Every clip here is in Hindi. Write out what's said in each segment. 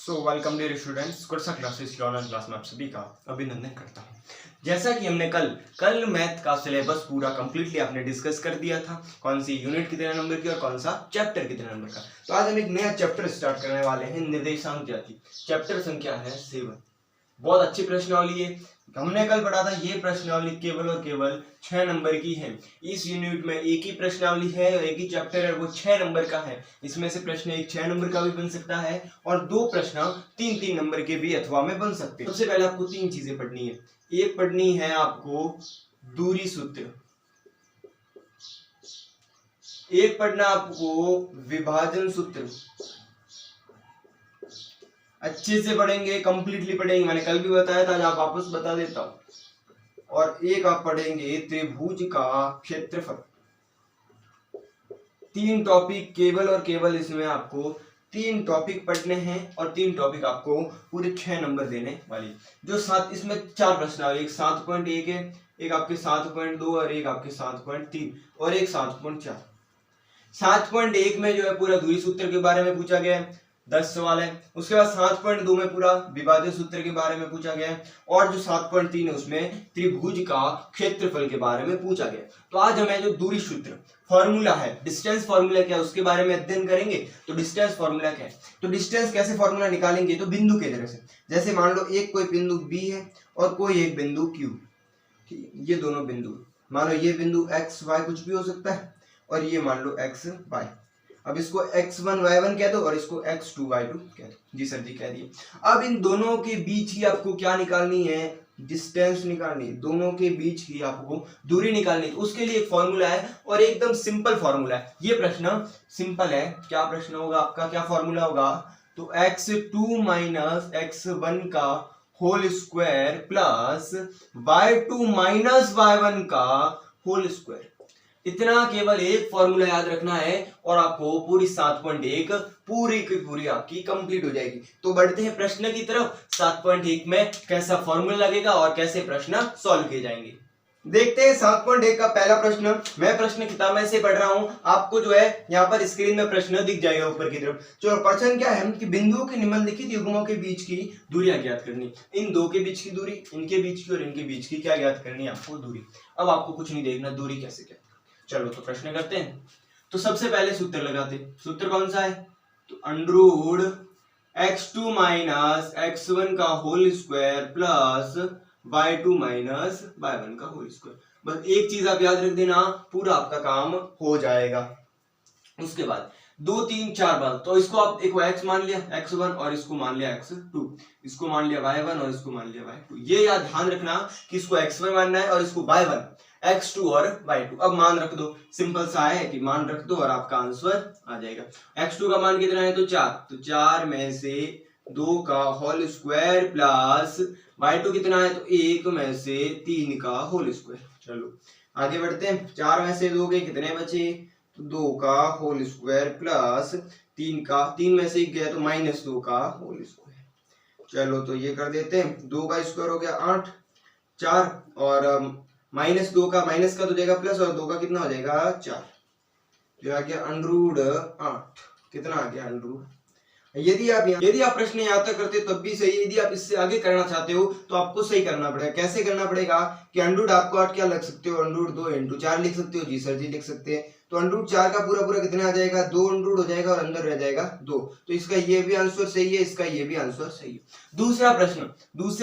सो वेलकम डियर स्टूडेंट्स, कुर्सा क्लासेस की ऑनलाइन क्लास में आप सभी का अभिनंदन करता हूँ। जैसा कि हमने कल मैथ का सिलेबस पूरा कंप्लीटली आपने डिस्कस कर दिया था, कौन सी यूनिट कितने नंबर की और कौन सा चैप्टर कितने नंबर का। तो आज हम एक नया चैप्टर स्टार्ट करने वाले हैं, निर्देशांक जाति। चैप्टर संख्या है 7। बहुत अच्छी प्रश्नावली है। हमने कल पढ़ा था ये प्रश्नावली केवल और केवल 6 नंबर की है। इस यूनिट में एक ही प्रश्नावली है और एक ही चैप्टर है, वो 6 नंबर का है। इसमें से प्रश्न एक 6 नंबर का भी बन सकता है और दो प्रश्न 3-3 नंबर के भी अथवा में बन सकते हैं। सबसे पहले आपको 3 चीजें पढ़नी है। एक पढ़नी है आपको दूरी सूत्र, एक पढ़ना आपको विभाजन सूत्र। अच्छे से पढ़ेंगे, कंप्लीटली पढ़ेंगे, मैंने कल भी बताया था, आज आप वापस बता देता हूं। और एक आप पढ़ेंगे त्रिभुज का क्षेत्रफल। 3 टॉपिक केवल और केवल इसमें आपको 3 टॉपिक पढ़ने हैं और 3 टॉपिक आपको पूरे 6 नंबर देने वाली। जो 7, इसमें 4 प्रश्न है, एक 7.1 है, एक आपके 7.2 और एक आपके 7.3 और एक 7.4। 7.1 में जो है पूरा दूरी सूत्र के बारे में पूछा गया है, 10 सवाल है। उसके बाद 7.2 में पूरा विभाजन सूत्र के बारे में पूछा गया है और जो 7.3 है उसमें त्रिभुज का क्षेत्रफल के बारे में पूछा गया। तो आज हमें जो दूरी सूत्र फॉर्मूला है, डिस्टेंस फॉर्मूला क्या है, उसके बारे में अध्ययन करेंगे। तो डिस्टेंस फॉर्मूला क्या है, तो डिस्टेंस कैसे फॉर्मूला निकालेंगे, तो बिंदु के तरह से। जैसे मान लो एक कोई बिंदु B है और कोई एक बिंदु Q, ये दोनों बिंदु, मान लो ये बिंदु x y कुछ भी हो सकता है और ये मान लो x y। अब इसको x1 y1 कह दो और इसको x2 y2 कह दो। जी सर जी कह दिए। अब इन दोनों के बीच ही आपको क्या निकालनी है, डिस्टेंस निकालनी है। दोनों के बीच की आपको दूरी निकालनी है। उसके लिए एक फॉर्मूला है और एकदम सिंपल फॉर्मूला है। ये प्रश्न सिंपल है। क्या प्रश्न होगा आपका, क्या फॉर्मूला होगा, तो x2 माइनस x1 का whole square plus y2 minus y1 का होल स्क्वायर। इतना केवल एक फॉर्मूला याद रखना है और आपको पूरी 7.1 पूरी की पूरी आपकी कंप्लीट हो जाएगी। तो बढ़ते हैं प्रश्न की तरफ। 7.1 में कैसा फॉर्मूला लगेगा और कैसे प्रश्न सॉल्व किए जाएंगे, देखते हैं। 7.1 का पहला प्रश्न, मैं प्रश्न किताब में से पढ़ रहा हूं, आपको जो है यहाँ पर स्क्रीन में प्रश्न दिख जाएगा ऊपर की तरफ। जो प्रश्न क्या है कि बिंदुओं के निम्नलिखित युग्मों के बीच की दूरियां ज्ञात करनी। इन दो के बीच की दूरी, इनके बीच की और इनके बीच की क्या ज्ञात करनी है आपको, दूरी। अब आपको कुछ नहीं देखना, दूरी कैसे क्या। चलो तो प्रश्न करते हैं। तो सबसे पहले सूत्र लगाते। सूत्र कौन सा है, तो अंडरूट x2 माइनस x1 का whole square plus y2 minus y1 का होल स्क्वायर। बस एक चीज आप याद रख देना, पूरा आपका काम हो जाएगा। उसके बाद 2 3 4 बार, तो इसको आप एक x मान लिया x1 और इसको मान लिया x2, इसको मान लिया y1 और इसको मान लिया y2। ये याद ध्यान रखना कि इसको x1 मानना है और इसको y1, x2 और y2। अब मान रख दो, सिंपल सा है कि मान रख दो और आपका आंसर आ जाएगा। x2 का मान कितना है, तो 4, तो 4 में से 2 का होल स्क्वायर प्लस y2 कितना है, तो 1 में से 3 का होल स्क्वायर। चलो आगे बढ़ते हैं। 4 में से 2 के कितने बचे, तो 2 का होल स्क्वायर प्लस 3 का, 3 में से 1 गया तो माइनस 2 का होल स्क्वायर। चलो तो ये कर देते हैं। 2 का स्क्वायर हो गया 8, 4 और माइनस 2 का, माइनस का तो जाएगा प्लस और 2 का कितना हो जाएगा 4, जो आ गया अंडरूट 8। कितना आ गया अंडरूट। यदि आप प्रश्न यहाँ तक करते तब भी सही, यदि आप इससे आगे करना चाहते हो तो आपको सही करना पड़ेगा। कैसे करना पड़ेगा कि अंडरूट आपको 8 क्या लग सकते हो, अंडरूट 2 इंटू 4 लिख सकते हो। जी सर जी लिख सकते हैं। तो अंडरूट 4 का पूरा पूरा कितना आ जाएगा, 2 अंडरूट हो जाएगा और अंदर रह जाएगा 2। तो इसका ये भी आंसर सही है, इसका ये भी आंसर सही है। दूसरा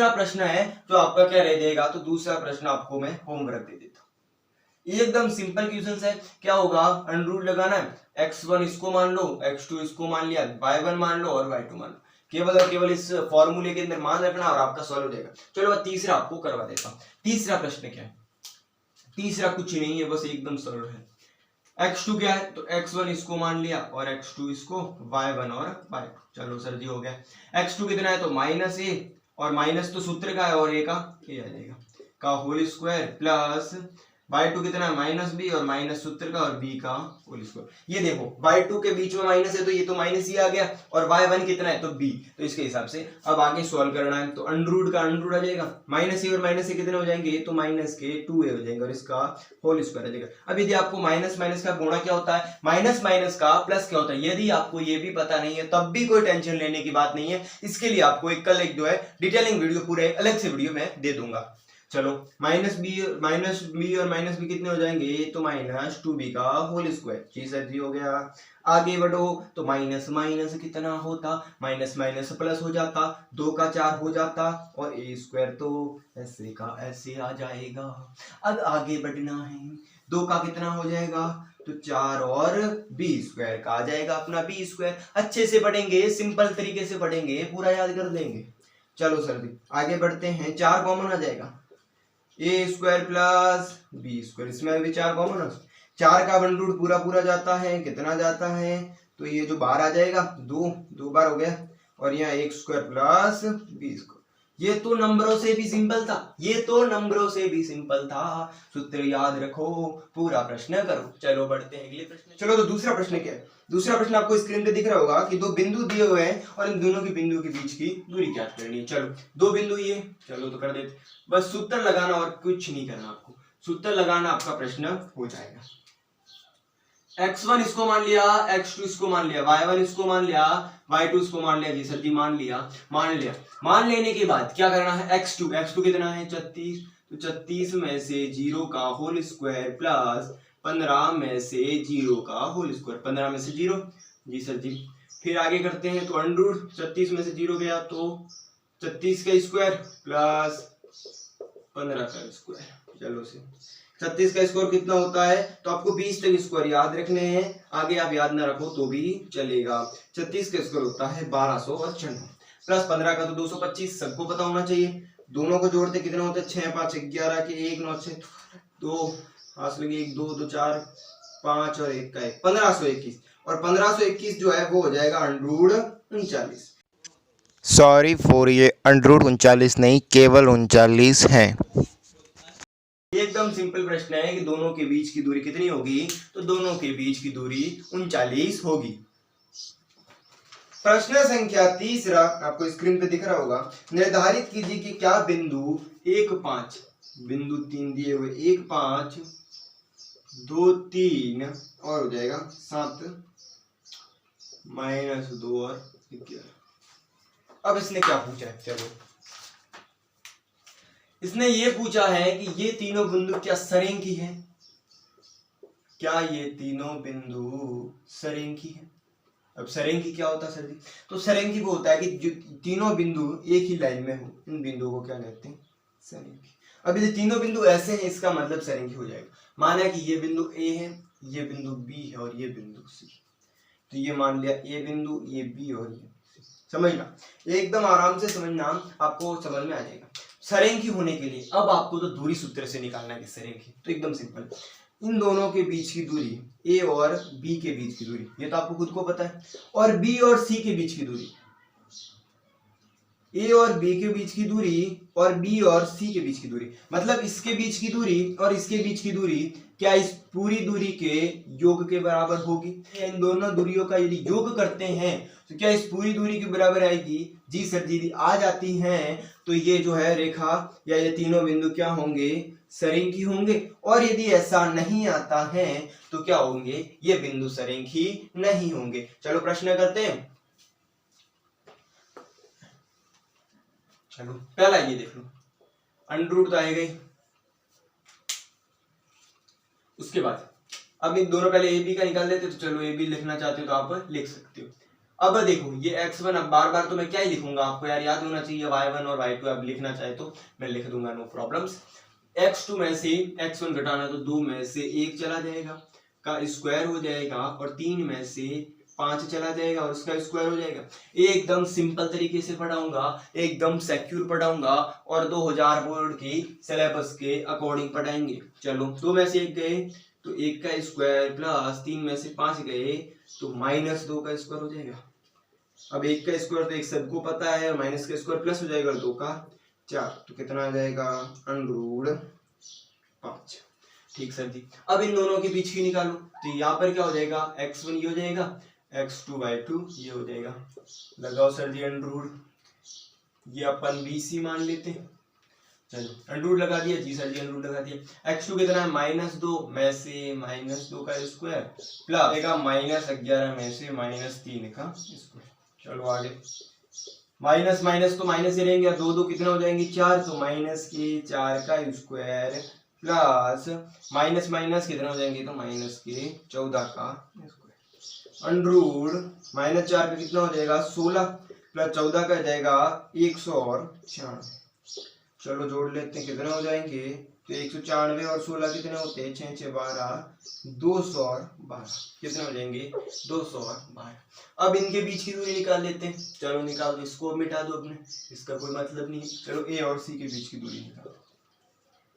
प्रश्न है जो आपका क्या रह जाएगा, तो दूसरा प्रश्न आपको मैं होमवर्क दे देता हूं। एकदम सिंपल क्वेश्चन है। क्या होगा, अंडरूट लगाना है, x1 इसको मान लो, x2 इसको मान लिया, y1 मान लो और y2 मान लो। केवल और केवल इस फॉर्मूले के अंदर मान रखना और आपका सॉल्व हो जाएगा। चलो तीसरा आपको करवा देता हूं। तीसरा प्रश्न क्या है, तीसरा कुछ नहीं है, बस एकदम सरल है। x2 क्या है, तो x1 इसको मान लिया और x2 इसको, y1 और y2। चलो सर जी हो गया। x2 कितना है, तो माइनस a, और माइनस तो सूत्र का है और a का a आ जाएगा, का होल स्क्वायर प्लस y2 कितना है माइनस बी और माइनस सूत्र का और b का होल स्क्वायर। ये देखो y2 के बीच में माइनस है तो ये तो माइनस ही आ गया और y1 कितना है तो b, तो इसके हिसाब से अब आगे सॉल्व करना है। तो अंडर का अंडर आ जाएगा, माइनस ए और माइनस ए कितने हो जाएंगे तो माइनस के 2a हो जाएंगे और इसका होल स्क्वायर आ जाएगा। अब यदि आपको माइनस माइनस का गुणा क्या होता है, माइनस माइनस का प्लस क्या होता है, यदि आपको ये भी पता नहीं है तब भी कोई टेंशन लेने की बात नहीं है। इसके लिए आपको एक कल एक जो है डिटेलिंग वीडियो पूरे अलग से वीडियो में दे दूंगा। चलो माइनस बी और माइनस बी कितने हो जाएंगे तो माइनस 2b का होल स्क्वायर। जी सर जी हो गया। आगे बढ़ो तो माइनस माइनस कितना होता, माइनस माइनस प्लस हो जाता, 2 का 4 हो जाता और ए स्क्वायर तो ऐसे का ऐसे आ जाएगा। अब आगे बढ़ना है, 2 का कितना हो जाएगा तो 4 और बी स्क्वायर का आ जाएगा अपना बी स्क्वायर। अच्छे से पढ़ेंगे, सिंपल तरीके से पढ़ेंगे, पूरा याद कर देंगे। चलो सर जी आगे बढ़ते हैं, 4 कॉमन आ जाएगा ए स्क्वायर प्लस बी स्क्वायर, इसमें भी 4 कॉमन है, 4 का वन रूट पूरा पूरा जाता है, कितना जाता है तो ये जो बार आ जाएगा 2 बार हो गया और यहाँ एक स्क्वायर प्लस बी स्क्वायर। ये तो नंबरों से भी सिंपल था, ये तो नंबरों से भी सिंपल था, सूत्र याद रखो, पूरा प्रश्न करो। चलो बढ़ते हैं अगले प्रश्न। चलो तो दूसरा प्रश्न क्या है, दूसरा प्रश्न आपको स्क्रीन पे दिख रहा होगा कि 2 बिंदु दिए हुए हैं और इन दोनों के बिंदु के बीच की दूरी ज्ञात करनी है। चलो 2 बिंदु ये, चलो तो कर देते, बस सूत्र लगाना और कुछ नहीं करना, आपको सूत्र लगाना आपका प्रश्न हो जाएगा। x1 इसको मान लिया, x2 इसको मान लिया, y1 इसको मान लिया, y2 इसको मान लिया, जी सर जी मान लिया। मान लेने के बाद क्या करना है, x2 कितना है 36, तो 36 में से 0 का होल स्क्वायर प्लस 15 में से 0 का होल स्क्वायर, 15 में से 0, जी सर जी। फिर आगे करते हैं तो अंडर 36 में से 0 गया तो 36 का स्क्वायर प्लस 15 का स्क्वायर। चलो से 36 का स्क्वायर कितना होता है तो आपको 20 तक स्क्वायर याद रखने हैं, आगे आप याद ना रखो तो भी चलेगा। 36 का स्क्वायर होता है 1296 प्लस 15 का तो 225, सबको पता होना चाहिए। दोनों को जोड़ते कितना होता है 6 5 11 के 1 9 6 2 हाथ लगे 1 2 2 4 5 और 1 का 1 1521 और 1521 जो है वो हो जाएगा अंडर 39। सॉरी फॉर ये अंडर 39 नहीं, केवल 39 है। एकदम सिंपल प्रश्न है कि दोनों के बीच की दूरी कितनी होगी तो दोनों के बीच की दूरी 39 होगी। प्रश्न संख्या तीसरा आपको स्क्रीन पे दिख रहा होगा, निर्धारित कीजिए कि क्या बिंदु 1 5 बिंदु 3 दिए हुए 1 5 2 3 और हो जाएगा 7 -2 और 11। अब इसने क्या पूछा है, चलो इसने ये पूछा है कि ये तीनों बिंदु क्या सरेंखी है, क्या ये तीनों बिंदु सरेंखी है। अब सरेंखी क्या होता है सर जी, तो सरेंखी वो होता है कि जो तीनों बिंदु एक ही लाइन में हो, इन बिंदुओं को क्या कहते हैं सरेंखी। अब ये तीनों बिंदु ऐसे हैं, इसका मतलब सरेंखी हो जाएगा। माना कि ये बिंदु ए है, ये बिंदु बी है और ये बिंदु सी, तो ये मान लिया ए बिंदु, ये बी और ये समझना, एकदम आराम से समझना, आपको समझ में आ जाएगा। सरेंखी होने के लिए अब आपको तो दूरी सूत्र से निकालना है सरेंखी, तो एकदम सिंपल, इन दोनों के बीच की दूरी ए और बी के बीच की दूरी, ये तो आपको खुद को पता है, और बी और सी के बीच की दूरी, ए और बी के बीच की दूरी और बी और सी के बीच की दूरी, मतलब इसके बीच की दूरी और इसके बीच की दूरी क्या इस पूरी दूरी के योग के बराबर होगी। इन दोनों दूरियों का यदि योग करते हैं तो क्या इस पूरी दूरी के बराबर आएगी, जी सर जी आ जाती हैं, तो ये जो है रेखा या ये तीनों बिंदु क्या होंगे सरेंखी होंगे। और यदि ऐसा नहीं आता है तो क्या होंगे, ये बिंदु सरेंखी नहीं होंगे। चलो प्रश्न करते हैं, चलो पहला ये देख लो, अंडर रूट तो आएगा ही, उसके बाद अब इन दोनों पहले ए बी का निकाल देते, तो चलो ए बी लिखना चाहते हो तो आप लिख सकते हो। अब देखो ये x1, अब बार बार तो मैं क्या ही लिखूंगा, आपको यार याद होना चाहिए, y1 और y2 आप लिखना चाहे तो मैं लिख दूंगा, नो प्रॉब्लम्स। x2 में से x1 घटाना तो 2 में से 1 चला जाएगा का स्क्वायर हो जाएगा और 3 में से 5 चला जाएगा और उसका स्क्वायर हो जाएगा। एकदम सिंपल तरीके से पढ़ाऊंगा, एकदम सिक्योर पढ़ाऊंगा और 2000 बोर्ड की सिलेबस के अकॉर्डिंग पढ़ाएंगे। चलो 2 में से 1 गए तो 1 का स्क्वायर प्लस 3 में से 5 गए तो -2 का स्क्वायर हो जाएगा। अब 1 का स्क्वायर तो एक सबको पता है, माइनस का स्क्वायर प्लस हो जाएगा 2 का 4, तो कितना आ जाएगा अंडर रूट 5। ठीक सर जी। अब इन दोनों के बीच की निकालो, तो यहाँ पर क्या हो जाएगा, x1 ये हो जाएगा, x2/2 ये हो जाएगा। लगाओ सर जी अंडरवुड, ये अपन BC मान लेते हैं। चलो अंडरवुड लगा दिया जी सर जी, अंडरवुड लगा दिया। x2 कितना है, -2 में से -2 का स्क्वायर प्लस -11 में से -3 का स्क्वायर। चलो आगे, माइनस माइनस तो माइनस ही रहेंगे, दो दो कितना हो जाएंगे 4, तो -4 का स्क्वायर प्लस माइनस माइनस कितना हो जाएंगे, तो -14 का स्क्वायर। अंडरवुड -4 का कितना हो जाएगा 16 प्लस 14 का जाएगा 194। चलो जोड़ लेते हैं, कितने हो जाएंगे, तो 194 और 16 कितने होते हैं, 6 6 12, 212 कितने हो जाएंगे, 212। अब इनके बीच की दूरी निकाल लेते हैं। चलो निकाल दो, इसको मिटा दो अपने, इसका कोई मतलब नहीं है। चलो ए और सी के बीच की दूरी निकालो।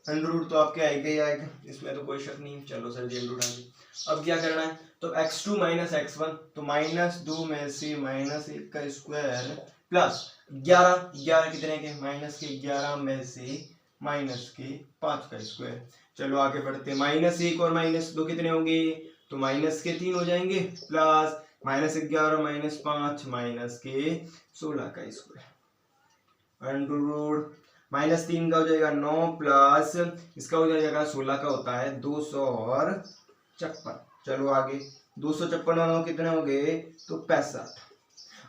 अंडरवुड तो आपके आएगा ही आएगा, इसमें तो कोई शक नहीं। चलो सर जी अंडरवुड आ गया। अब क्या करना है, तो x2 - x1, तो -2 में से -1 का स्क्वायर प्लस 11 कितने के, -11 में से -5 का स्क्वायर। चलो आगे बढ़ते हैं, -1 और -2 कितने होंगे, तो -3 हो जाएंगे प्लस -11 -5 -16 का स्क्वायर। अंडरवुड -3 का हो जाएगा 9 प्लस इसका हो जाएगा 16 का होता है 256। चलो आगे, 256 और 9 कितने हो गए, तो 65।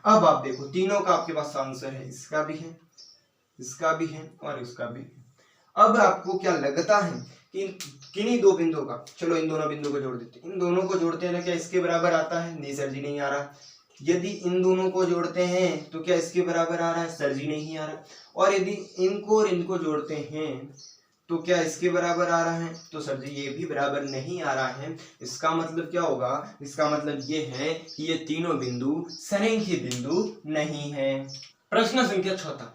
अब आप देखो तीनों का आपके पास आंसर है, इसका भी है, इसका भी है और इसका भी है। अब आपको क्या लगता है कि किन्हीं दो बिंदुओं का, चलो इन दोनों बिंदुओं को जोड़ देते हैं, इन दोनों को जोड़ते हैं तो क्या इसके बराबर आता है, नहीं सर जी नहीं आ रहा। यदि इन दोनों को जोड़ते हैं तो क्या इसके बराबर आ रहा है, सर जी नहीं आ रहा। और यदि इनको और इनको जोड़ते हैं तो क्या इसके बराबर आ रहा है, तो सर जी ये भी बराबर नहीं आ रहा है। इसका मतलब क्या होगा, इसका मतलब ये है कि ये तीनों बिंदु संरेखीय बिंदु नहीं है। प्रश्न संख्या चौथा,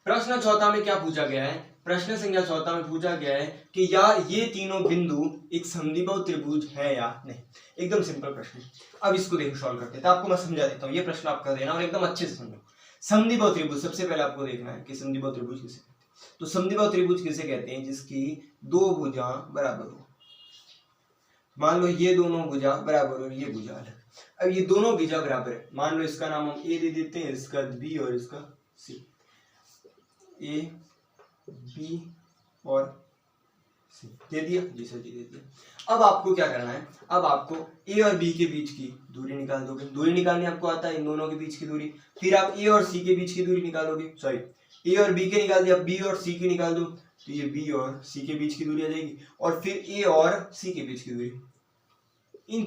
प्रश्न चौथा में क्या पूछा गया है, प्रश्न संख्या चौथा में पूछा गया है कि या ये तीनों बिंदु एक समद्विबाहु त्रिभुज है या नहीं। एकदम सिंपल प्रश्न। अब इसको देखो सॉल्व करते हैं, तो आपको मैं समझा देता हूँ, ये प्रश्न आप कर देना और एकदम अच्छे से समझो। समद्विबाहु त्रिभुज, सबसे पहले आपको देखना है कि समद्विबाहु त्रिभुज किसे कहते हैं। तो समद्विबाहु त्रिभुज किसे कहते हैं, जिसकी दो भुजा बराबर हो। मान लो ये दोनों भुजा बराबर और ये भुजा अलग। अब ये दोनों भुजा बराबर है, मान लो इसका नाम हम ए दे देते हैं, इसका बी और इसका सी, ए बी और सी दे दिया जी सर जी, दे दिया। अब आपको क्या करना है, अब आपको ए और बी के बीच की दूरी निकाल दोगे। दूरी निकालनी आपको आता है, इन दोनों के बीच की दूरी। फिर आप ए और सी के बीच की दूरी निकालोगे, सॉरी ए और बी के निकाल दिया, बी और सी की निकाल दो, तो ये बी और सी के बीच की दूरी आ जाएगी। और फिर ए और सी के बीच की दूरी, इन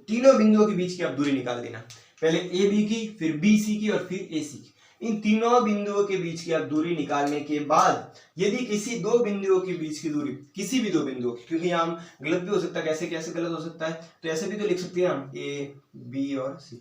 तीनों बिंदुओं के बीच की आप दूरी निकाल देना। पहले ए बी की, फिर बी सी की और फिर ए सी की। इन तीनों बिंदुओं के बीच की आप दूरी निकालने के बाद यदि किसी दो बिंदुओं के बीच की दूरी, किसी भी दो बिंदुओं की, क्योंकि यहाँ गलत भी हो सकता है, कैसे कैसे गलत हो सकता है, तो ऐसे भी तो लिख सकते हैं हम ए बी और सी।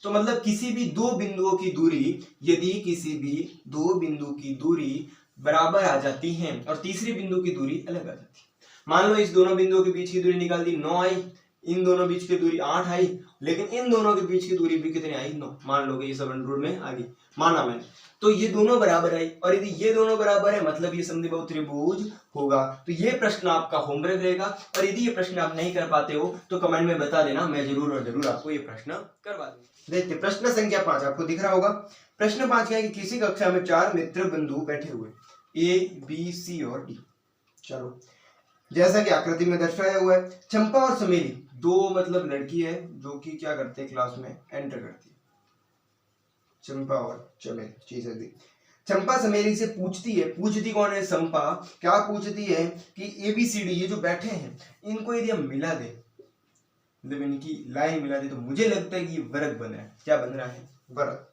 तो मतलब किसी भी दो बिंदुओं की दूरी, यदि किसी भी दो बिंदु की दूरी बराबर आ जाती है और तीसरी बिंदु की दूरी अलग आ जाती है। मान लो इस दोनों बिंदुओं के बीच की दूरी निकाल दी, 9 आई, इन दोनों बीच की दूरी 8 आई, लेकिन इन दोनों के बीच की दूरी भी कितनी आई, 9। मान लो ये सब अंडरवुड में आ गई, माना मैंने, तो ये दोनों बराबर आई। और यदि ये दोनों बराबर है मतलब ये समद्विबाहु त्रिभुज होगा। तो ये प्रश्न आपका होमवर्क रहेगा, और यदि ये प्रश्न आप नहीं कर पाते हो तो कमेंट में बता देना, मैं जरूर और जरूर आपको ये प्रश्न करवा दूंगा। देखते प्रश्न संख्या 5, आपको दिख रहा होगा। प्रश्न 5 क्या है कि किसी कक्षा में 4 मित्र बंधु बैठे हुए, ए बी सी और डी। चलो जैसा कि आकृति में दर्शाया हुआ है, चंपा और समेली दो मतलब लड़की है जो कि क्या करते हैं, क्लास में एंटर करती है। चंपा और चमेली, चीजें दी। चंपा समेली से पूछती है, पूछती कौन है, चंपा क्या पूछती है कि ABCD ये जो बैठे हैं इनको यदि हम मिला दे, मतलब इनकी लाइन मिला दे, तो मुझे लगता है कि ये वर्ग बन रहा है। क्या बन रहा है, वर्ग।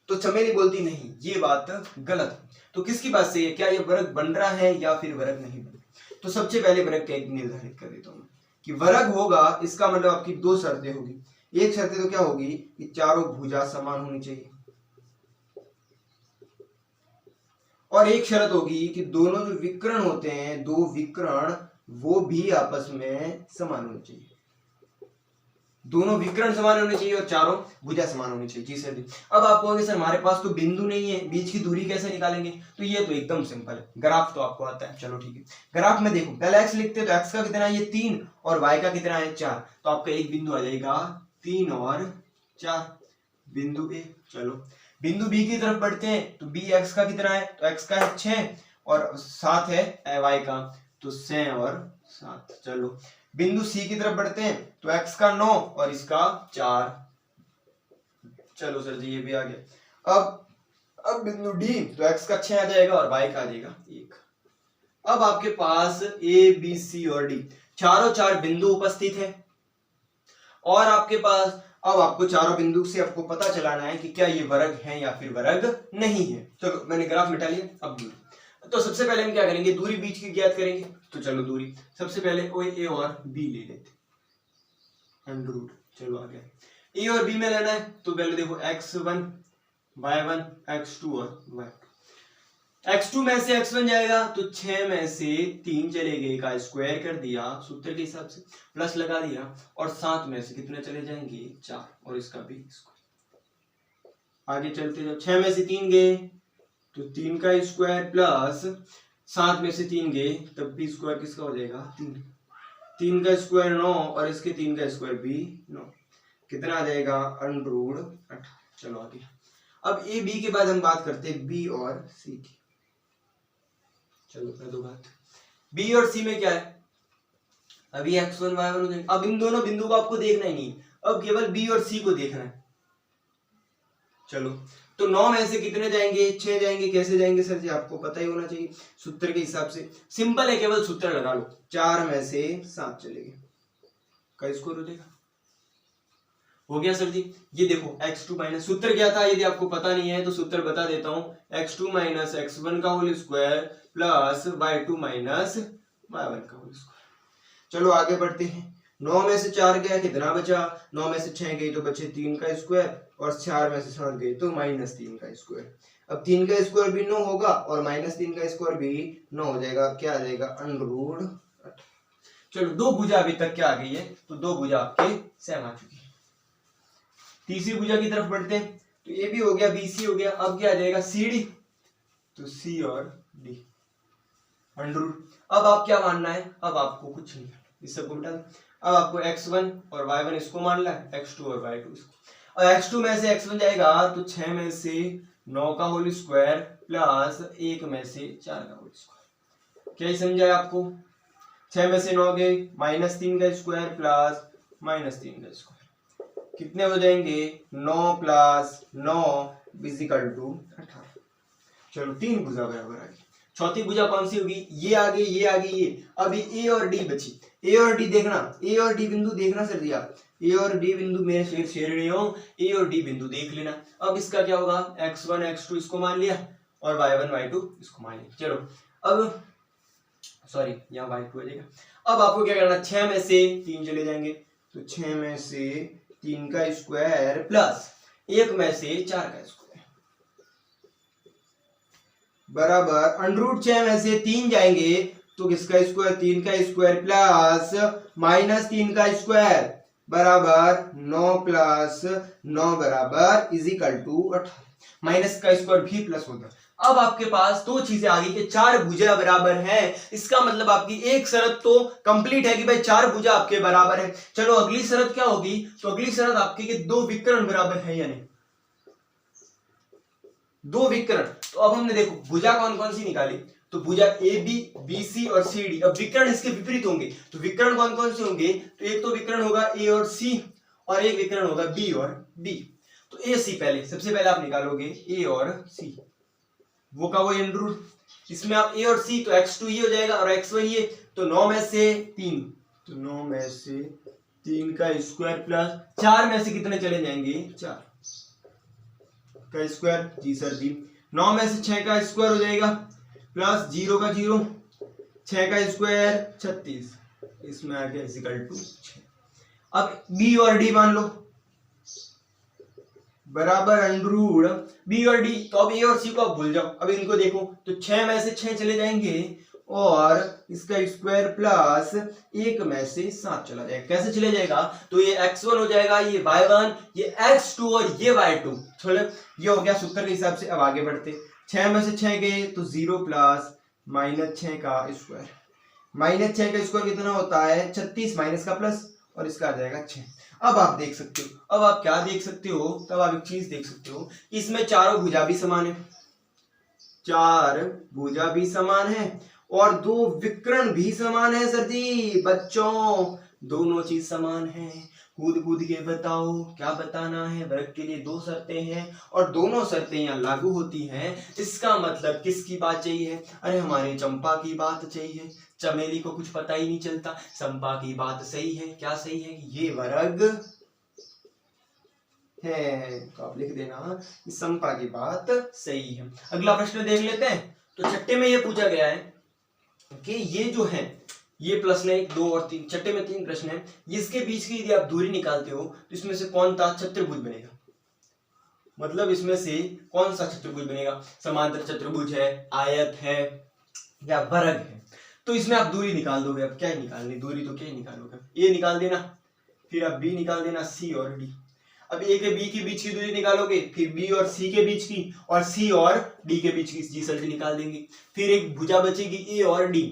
तो चमेली बोलती नहीं, ये बात गलत है। तो किसकी बात सही है, क्या ये वर्ग बन रहा है या फिर वर्ग नहीं बन रहा। तो सबसे पहले वर्ग का एक निर्धारित कर देता हूँ कि वर्ग होगा, इसका मतलब आपकी दो शर्तें होगी। एक शर्त तो क्या होगी कि चारों भुजा समान होनी चाहिए, और एक शर्त होगी कि दोनों जो विकर्ण होते हैं, दो विकर्ण, वो भी आपस में समान होने चाहिए। दोनों विकर्ण समान होने चाहिए और चारों भुजा समान होनी चाहिए। जी सर जी। अब आप कहोगे सर हमारे पास तो बिंदु नहीं है, बीच की दूरी कैसे निकालेंगे? तो ये तो एकदम सिंपल है, ग्राफ तो आपको आता है। चलो ठीक है, ग्राफ में देखो पहले x लिखते हैं, तो x का कितना है? ये 3 और y का कितना है? 4। तो आपका एक बिंदु आ जाएगा 3 और 4, बिंदु A। चलो बिंदु B की तरफ बढ़ते हैं, तो B x का कितना है? तो x का है 6 और 7 है y का, तो 6 और 7। चलो बिंदु C की तरफ बढ़ते हैं, तो x का 9 और इसका 4। चलो सर जी ये भी आ गया। अब बिंदु D, तो x का 6 आ जाएगा और y का आ जाएगा 1। अब आपके पास A B C और D चारों चार बिंदु उपस्थित है और आपके पास अब आपको चारों बिंदु से आपको पता चलाना है कि क्या ये वर्ग है या फिर वर्ग नहीं है। चलो मैंने ग्राफ मिटा लिया। अब दूरी, तो सबसे पहले हम क्या करेंगे? दूरी बीच की ज्ञात करेंगे। तो चलो दूरी सबसे पहले ए और बी ले लेते, अंडर रूट। चलो आ गया, ए और बी में लेना है, तो पहले देखो x1 y1 x2 और y2। x2 में से x1 जाएगा, तो 6 में से 3 चले गए का स्क्वायर कर दिया सूत्र के हिसाब से, प्लस लगा दिया, और 7 में से कितने चले जाएंगे? 4 और इसका भी स्क्वायर। आगे चलते जाओ, 6 में से 3 गए तो 3 का स्क्वायर प्लस 7 में से 3 गए तब भी स्क्वायर किसका हो जाएगा? 3 का स्क्वायर 9 और इसके 3 का स्क्वायर भी 9, कितना आ जाएगा? Under root 18। चलो आगे, अब ए बी के बाद हम बात करते हैं बी और सी की। चलो कर दो बात, बी और सी में क्या है? अभी x1 y1 हो जाएगा। अब इन दोनों बिंदु को आपको देखना ही नहीं, अब केवल बी और सी को देखना है। चलो तो 9 में से कितने जाएंगे? 6 जाएंगे। कैसे जाएंगे सर जी? आपको पता ही होना चाहिए सूत्र के हिसाब से, सिंपल है, केवल सूत्र लगा लो। 4 में से 7 चलेंगे, का स्कोर हो जाएगा। हो गया सर जी। ये देखो x2 माइनस, सूत्र क्या था यदि आपको पता नहीं है तो सूत्र बता देता हूं, x2 माइनस x1 का whole square plus y2 minus y1 का होल स्क्वायर। चलो आगे बढ़ते हैं, 9 में से 4 गया, कितना बचा? 9 में से 6 गई तो बचे 3 का स्क्वायर, और 4 में से 7 गई तो माइनस 3 का स्क्वायर। अब 3 का स्क्वायर भी 9 होगा और माइनस 3 का स्क्वायर भी 9 हो जाएगा। क्या आ जाएगा? Under root 8। चलो दो भुजा अभी तक क्या आ गई है? तो दो भुजा आपके सेम आ चुकी है। तीसरी भुजा की तरफ बढ़ते हैं, तो ये भी हो गया, BC हो गया। अब क्या आ जाएगा? CD, तो C और D अंडर रूट। अब आप क्या मानना है? अब आपको कुछ नहीं, इस सबको मिटा दो। अब आपको x1 और y1 इसको मानना है, x2 और y2 इसको। और x2 में से x1 जाएगा तो 6 में से 9 का होल स्क्वायर प्लस 1 में से 4 का होल स्क्वायर। क्या समझा आपको? 6 में से 9 गए, माइनस 3 का स्क्वायर प्लस माइनस 3 का स्क्वायर, कितने हो जाएंगे? 9 प्लस 9 इक्वल टू 18। चलो 3 भुजा बराबर आ गई। चौथी भुजा कौन सी होगी? ये आ गई, ये आ गई, ये। अभी ए और डी बची। ए और डी देखना, ए और डी बिंदु देखना सर जी आप, ए और डी बिंदु मेरे से शेयर रही हो, ए और डी बिंदु देख लेना। अब इसका क्या होगा? x1 x2 इसको मान लिया और y1 y2 इसको मान लिया। चलो अब सॉरी यहाँ y2 हो जाएगा। अब आपको क्या करना? 6 में से 3 चले जाएंगे, तो 6 में से 3 का स्क्वायर प्लस 1 में से 4 का स्क्वायर बराबर अंडर रूट 6 में से 3 जाएंगे तो किसका स्क्वायर? 3 का स्क्वायर प्लस माइनस 3 का स्क्वायर बराबर 9 प्लस 9 बराबर इज इक्वल टू 18। माइनस का स्क्वायर भी प्लस होगा। अब आपके पास दो चीजें आ गई कि 4 भुजा बराबर है, इसका मतलब आपकी एक शर्त तो कंप्लीट है कि भाई 4 भुजा आपके बराबर है। चलो अगली शर्त क्या होगी? तो अगली शर्त आपकी कि 2 विकर्ण बराबर है या नहीं, 2 विकर्ण। तो अब हमने देखो भुजा कौन कौन सी निकाली, तो भुजा ए बी बी सी और सी डी। अब विकर्ण इसके विपरीत होंगे, तो विकर्ण कौन कौन से होंगे? तो एक तो विकर्ण होगा ए और सी और एक विकर्ण होगा बी और डी। तो ए सी पहले, सबसे पहले आप निकालोगे ए और सी, वो का वो अंडर रूट, इसमें आप ए और सी तो x2 ये हो जाएगा और x1 ये, तो 9 में से 3, तो 9 में से 3 का स्क्वायर प्लस 4 में से कितने चले जाएंगे? 4 का स्क्वायर, जी सर जी। 9 में से 6 का स्क्वायर हो जाएगा प्लस 0 का 0, 6 का स्क्वायर 36, इसमें आ गया इक्वल टू 6। अब बी और डी मान लो बराबर अंडर रूट बी और डी। तो अब ए और सी को आप भूल जाओ, अब इनको देखो तो 6 में से 6 चले जाएंगे और इसका स्क्वायर प्लस 1 में से 7 चला जाएगा। कैसे चले जाएगा? तो ये x1 हो जाएगा, ये y1, ये x2 और ये y2। चलो ये हो गया सूत्र के हिसाब से। अब आगे बढ़ते, 6 में से 6 गए तो 0 प्लस -6 का स्क्वायर। -6 का स्क्वायर कितना होता है? 36 माइनस का प्लस और इसका आ जाएगा 6। अब आप देख सकते हो, अब आप क्या देख सकते हो? तब आप एक चीज देख सकते हो, इसमें चारों भुजा भी समान है, 4 भुजा भी समान है और 2 विकर्ण भी समान है। सर जी बच्चों, दोनों चीज समान है। कूद कूद के बताओ क्या बताना है। वर्ग के लिए 2 शर्तें हैं और दोनों शर्तें यहाँ लागू होती हैं। इसका मतलब किसकी बात चाहिए? अरे हमारे चंपा की बात चाहिए। चमेली को कुछ पता ही नहीं चलता, चंपा की बात सही है। क्या सही है? ये वर्ग है। तो आप लिख देना चंपा की बात सही है। अगला प्रश्न देख लेते हैं। तो छठे में ये पूछा गया है कि ये जो है, ये प्रश्न 1, 2 और 3, छठे में 3 प्रश्न है। इसके बीच की यदि आप दूरी निकालते हो तो इसमें से कौन सा चतुर्भुज बनेगा? मतलब इसमें से कौन सा चतुर्भुज बनेगा? समांतर चतुर्भुज है, आयत है या वर्ग है? तो इसमें आप दूरी निकाल दोगे। अब क्या ही निकालनी दूरी, तो क्या ही निकालोगे? ए निकाल देना, फिर अब बी निकाल देना, सी और डी। अब ए के बी के बीच की दूरी निकालोगे, फिर बी और सी के बीच की, और सी और डी के बीच की जी सल्टी निकाल देंगे। फिर एक भुजा बचेगी ए और डी,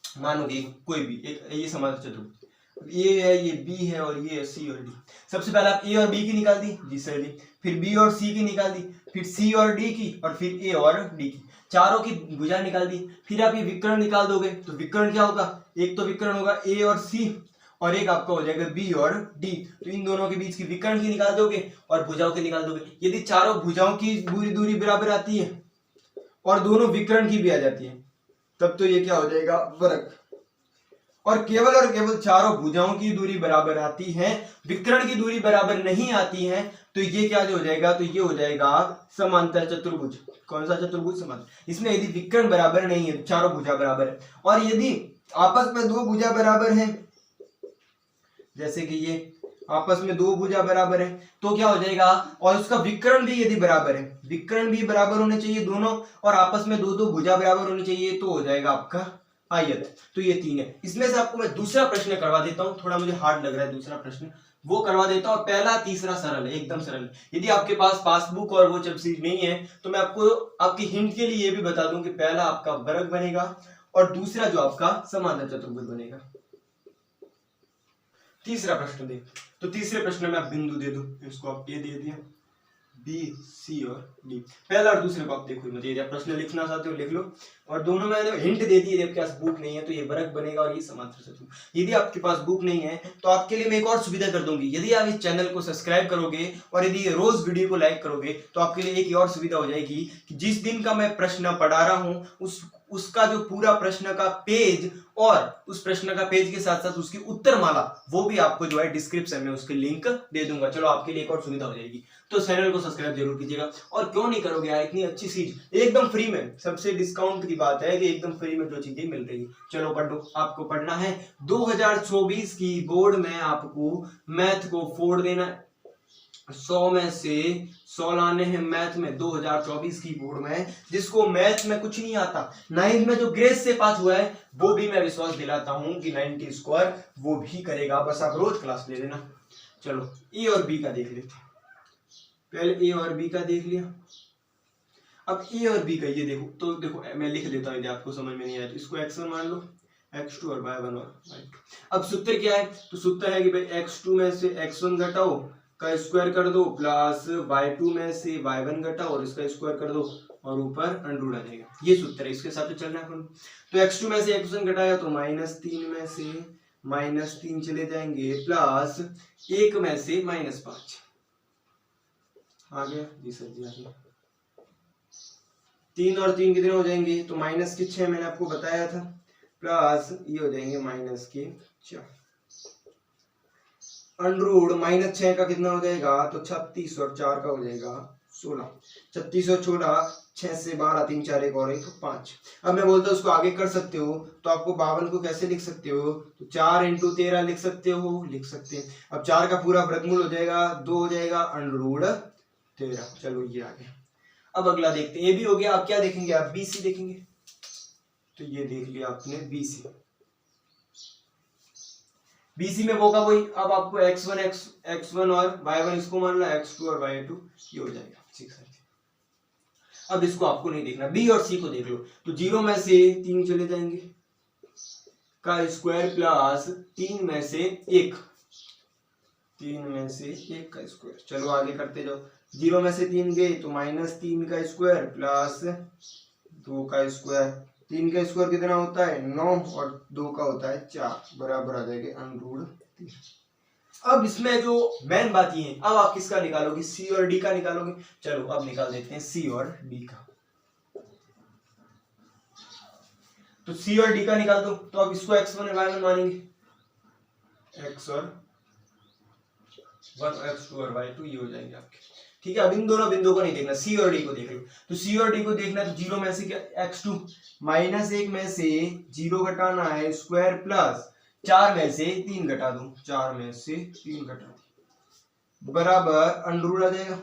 मानोगे कोई भी एक, ये समांतर चतुर्भुज, ये है, ये बी है और ये सी और डी। सबसे पहले आप ए और बी की निकाल दी, जी सल्टी, फिर बी और सी की निकाल दी, फिर सी और डी की, और फिर ए और डी की, चारों की भुजा निकाल दी। फिर आप ये विकर्ण निकाल दोगे तो विकर्ण क्या होगा? एक तो विकर्ण होगा ए और सी और एक आपका हो जाएगा बी और डी। तो इन दोनों के बीच की विकर्ण की निकाल दोगे और भुजाओं की निकाल दोगे। यदि चारों भुजाओं की दूरी बराबर आती है और दोनों विकर्ण की भी आ जाती है, तब तो ये क्या हो जाएगा? वर्ग। और केवल चारों भुजाओं की दूरी बराबर आती है, विकर्ण की दूरी बराबर नहीं आती है, तो ये क्या हो जाएगा? तो ये हो जाएगा समांतर चतुर्भुज। कौन सा चतुर्भुज? समांतर। इसमें यदि विकर्ण बराबर नहीं है, चारों भुजा बराबर है, और यदि आपस में 2 भुजा बराबर है, जैसे कि ये आपस में 2 भुजा बराबर है, तो क्या हो जाएगा? और उसका विकर्ण भी यदि बराबर है, विकर्ण भी बराबर होने चाहिए दोनों, और आपस में 2 भुजा बराबर होनी चाहिए, तो हो जाएगा आपका आयत। तो ये 3 है। इसमें से आपको मैं दूसरा प्रश्न करवा देता हूं, थोड़ा मुझे हार्ड लग रहा है दूसरा प्रश्न, वो करवा देता हूं। पहला तीसरा सरल है, एकदम सरल है। यदि आपके पास पासबुक और वो चीज नहीं है तो मैं आपको आपकी हिंट के लिए ये भी बता दूं कि पहला आपका वर्ग बनेगा और दूसरा जो आपका समांतर चतुर्भुज बनेगा। तीसरा प्रश्न देख, तो तीसरे प्रश्न में आप बिंदु दे दो, इसको आप ए दे दिया, बी, सी और डी। पहला और दूसरे को आप देखो, मुझे यदि आप प्रश्न लिखना चाहते हो लिख लो, और दोनों में हिंट दे दी। यदि आपके पास बुक नहीं है तो ये वर्ग बनेगा और ये समांतर चतुर्भुज। यदि आपके पास बुक नहीं है तो आपके लिए मैं एक और सुविधा कर दूंगी। यदि आप इस चैनल को सब्सक्राइब करोगे और यदि रोज वीडियो को लाइक करोगे तो आपके लिए एक और सुविधा हो जाएगी कि जिस दिन का मैं प्रश्न पढ़ा रहा हूं उसका जो पूरा प्रश्न का पेज और उस प्रश्न का पेज के साथ साथ उसकी उत्तर माला, वो भी आपको जो है डिस्क्रिप्शन में उसके लिंक दे दूंगा। चलो आपके लिए एक और सुविधा हो जाएगी। तो चैनल को सब्सक्राइब जरूर कीजिएगा। और क्यों नहीं करोगे यार, इतनी अच्छी चीज एकदम फ्री में, सबसे डिस्काउंट की बात है कि एकदम फ्री में जो चीजें मिल रही है। चलो पढ़ लो। आपको पढ़ना है 2024 की बोर्ड में आपको मैथ को फोड़ देना है। 100 में से 100 लाने हैं मैथ में 2024 की बोर्ड में। जिसको मैथ में कुछ नहीं आता, 9th में जो ग्रेस से पास हुआ है वो भी मैं विश्वास दिलाता हूं कि 90 स्क्वायर वो भी करेगा, बस आप रोज क्लास ले लेना। चलो ए और बी का देख लेते हैं। पहले ए और बी का देख लिया, अब ए और बी का ये देखो। तो देखो मैं लिख देता हूं, यदि आपको समझ में नहीं आया तो इसको x1 मान लो, x2 और y1 और y2। अब सूत्र क्या है? तो सूत्र है कि भाई x2 में से x1 घटाओ का स्क्वायर कर दो, प्लस y2 में से y1 घटाओ और इसका स्क्वायर कर दो, और ऊपर अंडर आ जाएगा। ये सूत्र है, इसके साथ चलना है। तो x2 में से x1 घटाया तो -3 में से -3 चले जाएंगे, प्लस 1 में से -5 आ गया। जी सर जी आ गया। 3 और 3 कितने हो जाएंगे? तो -6 मैंने आपको बताया था, प्लस ये हो जाएंगे -4 अंडरूट -6 का कितना हो जाएगा? तो 36 और 4 का हो जाएगा 16। 36 और 16, 6 से 12, 3 4 1 और 1 5। अब मैं बोलता हूँ उसको आगे कर सकते हो, तो आपको 52 को कैसे लिख सकते हो? तो 4 × 13 लिख सकते हो, लिख सकते हैं। अब 4 का पूरा वर्गमूल हो जाएगा 2 हो जाएगा अंडरूट 13। चलो ये आ गया। अब अगला देखते हैं, ये भी हो गया। अब क्या देखेंगे? आप बी सी देखेंगे। तो ये देख लिया आपने BC। BC में वो का वही, अब आपको x1 और y1 इसको मान लो, x2 और y2 ये हो जाएगा 6। अब इसको आपको नहीं देखना, B और C को देख लो। तो 0 में से 3 चले जाएंगे का स्क्वायर प्लस 3 में से 1, 3 में से 1 का स्क्वायर। चलो आगे करते जाओ। 0 में से 3 गए तो -3 का स्क्वायर प्लस 2 का स्क्वायर। 3 का स्क्वायर कितना होता है 9 और 2 का होता है 4, बराबर आ जाएगा √3। अब इसमें जो मेन बात ये है, अब आप किसका निकालोगे, C और D का निकालोगे। चलो अब निकाल देते हैं C और D का। तो C और D का निकाल दो, तो अब इसको x1 और y1 मानेंगे, x और 1, x2 और y2 ये हो जाएंगे आपके। ठीक है, अब इन दोनों बिंदुओं को नहीं देखना, C और D को देख लो। तो C और D को देखना है तो 0 में से क्या x2, -1 में से 0 घटाना है स्क्वायर प्लस 4 में से 3 घटा दूं, 4 में से 3 घटा दूं, बराबर अंडर आ जाएगा।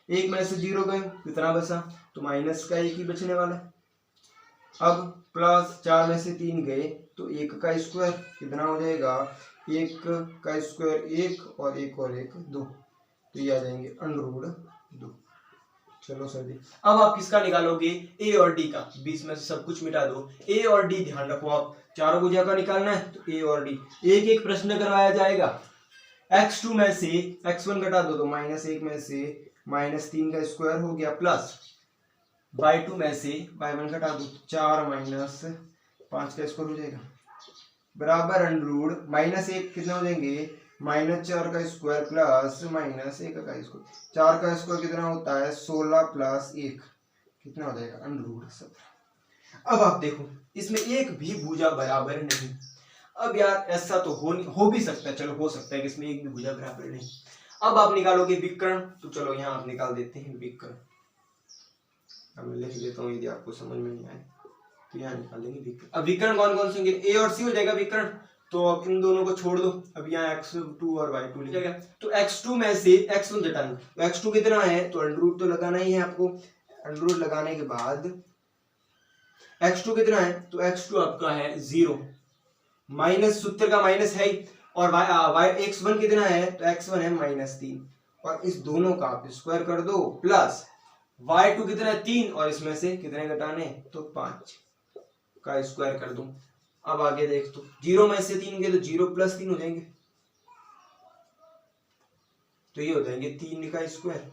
1 में से 0 गए कितना बचा, तो माइनस का 1 ही बचने वाला है। अब प्लस 4 में से 3 गए तो 1 का स्क्वायर कितना हो जाएगा, 1 का स्क्वायर 1 और 1 और 1 2, तो ये आ जाएंगे √2। चलो सर जी, अब आप किसका निकालोगे, A और D का। 20 में से सब कुछ मिटा दो, A और D ध्यान रखो, आप चारों भुजा का निकालना है तो A और D। एक एक प्रश्न करवाया जाएगा। x2 में से x1 घटा दो तो -1 में से -3 का स्क्वायर हो गया, प्लस y2 में से y1 घटा दो 4 - 5 का स्क्वायर हो जाएगा, बराबर अंडर -1 कितना हो जाएंगे, -4 का स्क्वायर प्लस -1 का स्क्वायर। 4 का स्क्वायर कितना होता है 16 प्लस 1 कितना हो जाएगा √17। अब आप देखो इसमें एक भी भुजा बराबर नहीं। अब यार ऐसा तो हो भी सकता है, चलो हो सकता है कि इसमें एक भी भुजा बराबर नहीं। अब आप निकालोगे विकर्ण, तो चलो यहाँ आप निकाल देते हैं विकर्ण। अब मैं लिख देता हूँ, यदि आपको समझ में नहीं आए तो यहाँ निकालेंगे विकर्ण। अब विकर्ण कौन कौन से होंगे, A और C हो जाएगा विकर्ण। तो अब इन दोनों को छोड़ दो, अब यहाँ x2 और y2 लिखेगा। तो x2 में से x1 घटाना, तो x2 कितना है तो अंडर तो लगाना ही है आपको। अंडर लगाने के बाद x2 कितना है तो x2 आपका है 0, माइनस सूत्र का माइनस है, और x1 कितना है तो x1 है -3, और इस दोनों का आप स्क्वायर कर दो, प्लस y2 कितना है 3, और इसमें से कितने घटाने तो 5 का स्क्वायर कर दो। अब आगे देख तो 0 में से 3 गए तो 0 + 3 हो जाएंगे, तो ये हो जाएंगे 3 का स्क्वायर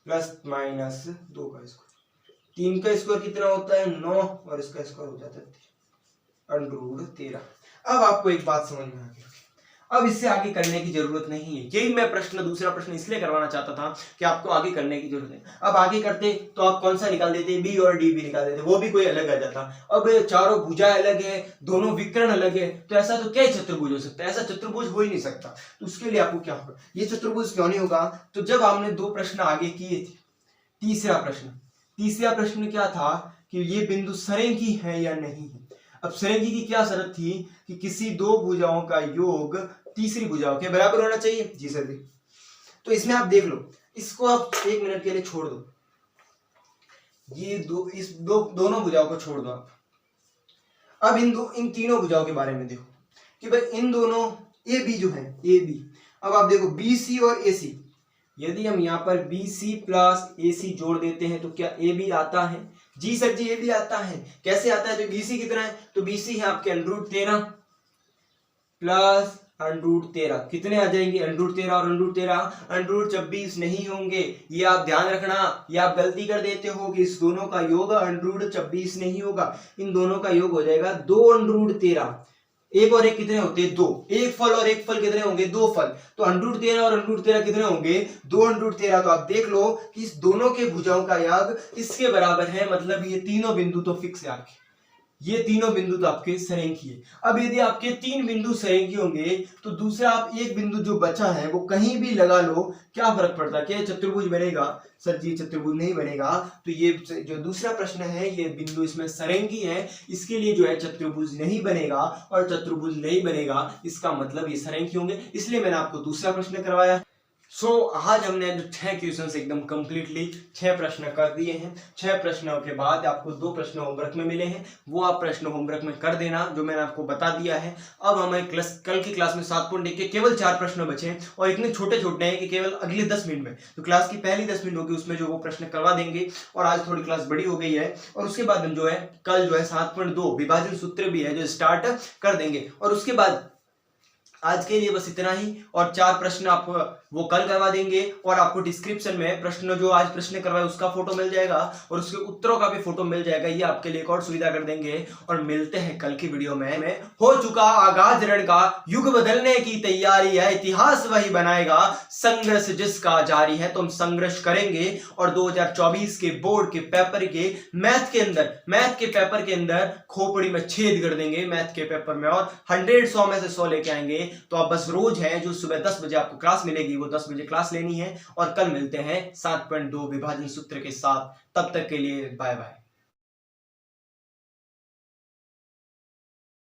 प्लस -2 का स्क्वायर। 3 का स्क्वायर कितना होता है 9, और इसका स्क्वायर हो जाता है √13। अब आपको एक बात समझ में आ गई, अब इससे आगे करने की जरूरत नहीं है। यही मैं दूसरा प्रश्न इसलिए करवाना चाहता था कि आपको आगे करने की जरूरत है। अब आगे करते तो आप कौन सा निकाल देते, B और D भी निकाल देते, वो भी कोई अलग आ जाता। अब चारों भुजा अलग है, दोनों विकर्ण अलग है, तो ऐसा तो क्या चतुर्भुज हो सकता है, ऐसा चतुर्भुज हो ही नहीं सकता। तो उसके लिए आपको क्या होगा, ये चतुर्भुज क्यों नहीं होगा, तो जब आपने 2 प्रश्न आगे किए थे, तीसरा प्रश्न क्या था कि ये बिंदु सरेखी है या नहीं है। अब सरेखी की क्या शर्त थी कि किसी 2 भुजाओं का योग तीसरी भुजाओं के बराबर होना चाहिए। जी सर जी। तो इसमें आप देख लो, इसको आप 1 मिनट के लिए छोड़ दो, ये दोनों भुजाओं को छोड़ दो आप। अब इन तीनों भुजाओं के बारे में देखो कि भाई इन दोनों AB जो है AB, अब आप देखो BC और AC, यदि हम यहाँ पर BC प्लस AC जोड़ देते हैं तो क्या AB आता है। जी सर जी AB आता है। कैसे आता है, तो BC कितना है तो BC है आपके √13 प्लस √13 कितने आ जाएंगे √13 और √13 √26 नहीं होंगे। ये आप ध्यान रखना, ये आप गलती कर देते हो कि इस दोनों का योग √26 नहीं होगा, इन दोनों का योग हो जाएगा 2 √13। एक और एक कितने होते हैं 2, एक फल और एक फल कितने होंगे 2 फल, तो √13 और √13 कितने होंगे 2 √13। तो आप देख लो कि इस दोनों के भुजाओं का योग इसके बराबर है, मतलब ये तीनों बिंदु तो फिक्स है आपके, ये तीनों बिंदु तो आपके सरेखी है। अब यदि आपके 3 बिंदु सरेखी होंगे तो दूसरा आप एक बिंदु जो बचा है वो कहीं भी लगा लो, क्या फर्क पड़ता है, क्या चतुर्भुज बनेगा, सर जी चतुर्भुज नहीं बनेगा। तो ये जो दूसरा प्रश्न है ये बिंदु इसमें सरेखी है, इसके लिए जो है चतुर्भुज नहीं बनेगा, और चतुर्भुज नहीं बनेगा इसका मतलब ये सरेखी होंगे, इसलिए मैंने आपको दूसरा प्रश्न करवाया। आज हमने जो 6 क्वेश्चंस एकदम कंप्लीटली 6 प्रश्न कर दिए हैं। 6 प्रश्नों के बाद आपको 2 प्रश्न होमवर्क में मिले हैं, वो आप प्रश्न होमवर्क में कर देना जो मैंने आपको बता दिया है। अब हमें कल की क्लास में 7.1 के केवल 4 प्रश्न बचे हैं और इतने छोटे छोटे हैं कि केवल अगले 10 मिनट में, तो क्लास की पहली 10 मिनट होगी उसमें जो वो प्रश्न करवा देंगे। और आज थोड़ी क्लास बड़ी हो गई है और उसके बाद हम जो है कल जो है 7.2 विभाजन सूत्र भी है जो स्टार्ट कर देंगे। और उसके बाद आज के लिए बस इतना ही, और 4 प्रश्न आप वो कल करवा देंगे और आपको डिस्क्रिप्शन में प्रश्न जो आज प्रश्न करवाए उसका फोटो मिल जाएगा और उसके उत्तरों का भी फोटो मिल जाएगा। ये आपके लिए एक और सुविधा कर देंगे। और मिलते हैं कल की वीडियो में। हो चुका आगाज रण का, युग बदलने की तैयारी है, इतिहास वही बनाएगा, संघर्ष जिसका जारी है। तो हम संघर्ष करेंगे और 2024 के बोर्ड के पेपर के मैथ के पेपर के अंदर खोपड़ी में छेद कर देंगे मैथ के पेपर में, और 100 में से 100 लेके आएंगे। तो आप बस रोज है जो सुबह 10 बजे आपको क्लास मिलेगी, वो 10 बजे क्लास लेनी है। और कल मिलते हैं 7.2 विभाजन सूत्र के साथ। तब तक के लिए बाय बाय।